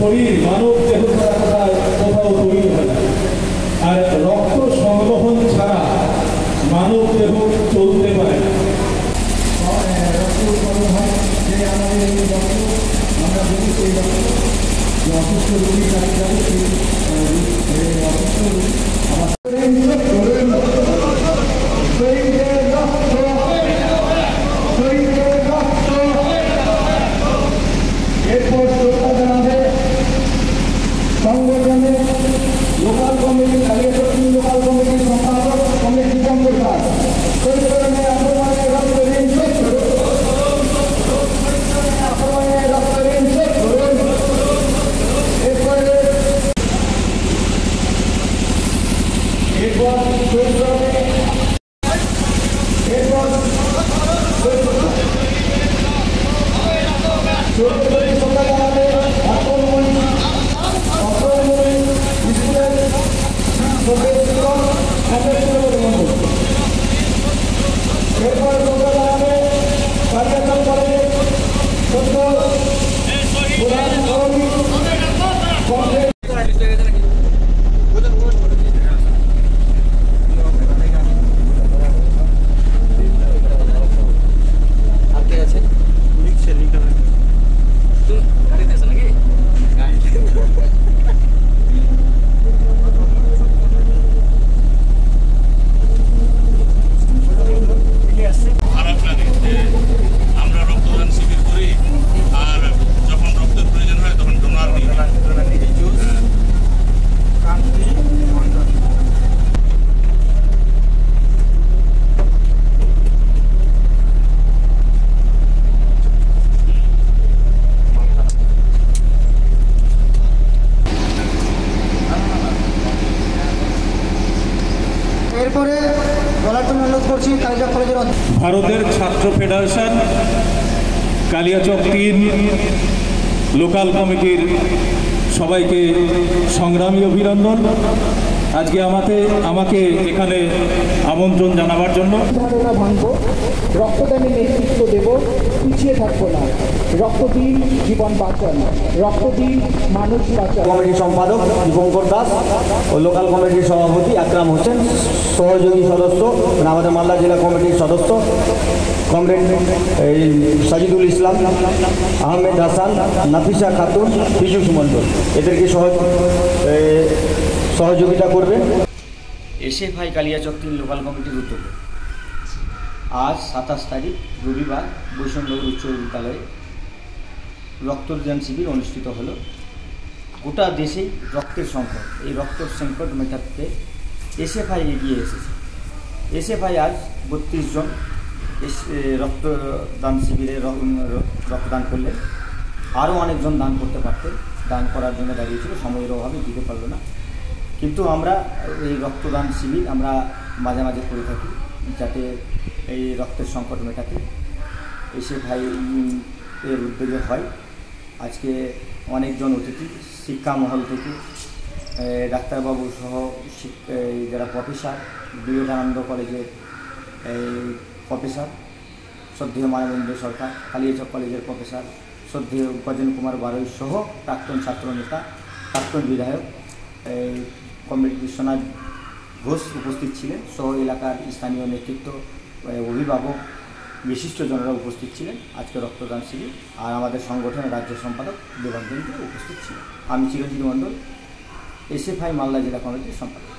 শরীর মানব দেহ ছাড়া কোথাও তৈরি হয় না, আর রক্ত সংবহন ছাড়া মানব দেহ চলতে পারে না। রক্ত উৎপাদন হয় যে আমাদের এই রক্ত আমরা বলি সেই রক্ত যে অসুস্থ রোগী যাকে যাবে সেই অসুস্থ রোগী সংগঠনের লোকাল কমিটি কালিয়াচক লোকাল কমিটির সম্পাদক কমিটি সম্পাদক ভারতের ছাত্র ফেডারেশন কালিয়াচক 3 লোকাল কমিটির সবাইকে সংগ্রামী অভিনন্দন। আজকে আমাকে এখানে আমন্ত্রণ জানাবার জন্য। রক্তদানের নেতৃত্ব দেব, পিছিয়ে থাকবো না। রক্ত দিন, জীবন বাঁচান। রক্ত দিন, মানুষ বাঁচান। কমিটির সম্পাদক দীপঙ্কর দাস ও লোকাল কমিটির সভাপতি আকরাম হোসেন, সহযোগী সদস্য আমাদের মালদা জেলা কমিটির সদস্য কমরেড সাজিদুল ইসলাম, আহমেদ হাসান, নাফিসা খাতুন, পীযূষ মণ্ডল এদেরকে সহযোগিতা করবেন। এসএফআই কালিয়াচক 3 লোকাল কমিটির উদ্যোগে আজ 27 তারিখ রবিবার বৈষ্ণবনগর উচ্চ বিদ্যালয়ে রক্তদান শিবির অনুষ্ঠিত হলো। গোটা দেশেই রক্তের সংকট, এই রক্তের সংকট মেটাতে এসএফআই এগিয়ে এসেছে। এসএফআই আজ 32 জন রক্তদান শিবিরে রক্তদান করলেন। আরও অনেকজন দান করতে পারতেন, দান করার জন্য দাঁড়িয়েছিল, সময়ের অভাবে দিতে পারল না। কিন্তু আমরা এই রক্তদান শিবির আমরা মাঝে মাঝে করে থাকি, যাতে এই রক্তের সংকট মেটাতে এসএফআই এর উদ্যোগে হয়। আজকে অনেকজন অতিথি শিক্ষা মহল থেকে ডাক্তারবাবু সহ যারা প্রফেসর, বিবেকানন্দ কলেজের প্রফেসর শ্রদ্ধেয় মানবেন্দ্র সরকার, কালিয়াচক কলেজের প্রফেসর শ্রদ্ধেয় গজেন কুমার বারৈ সহ প্রাক্তন ছাত্রনেতা, প্রাক্তন বিধায়ক কমরেড বিশ্বনাথ ঘোষ উপস্থিত ছিলেন, সহ এলাকার স্থানীয় নেতৃত্ব, অভিভাবক, বিশিষ্টজনেরা উপস্থিত ছিলেন আজকে রক্তদান শিবির। আর আমাদের সংগঠনের রাজ্য সম্পাদক দেবাঞ্জন উপস্থিত ছিলেন। আমি চিরঞ্জীব মণ্ডল, এসএফআই মালদা জেলা কমিটির সম্পাদক।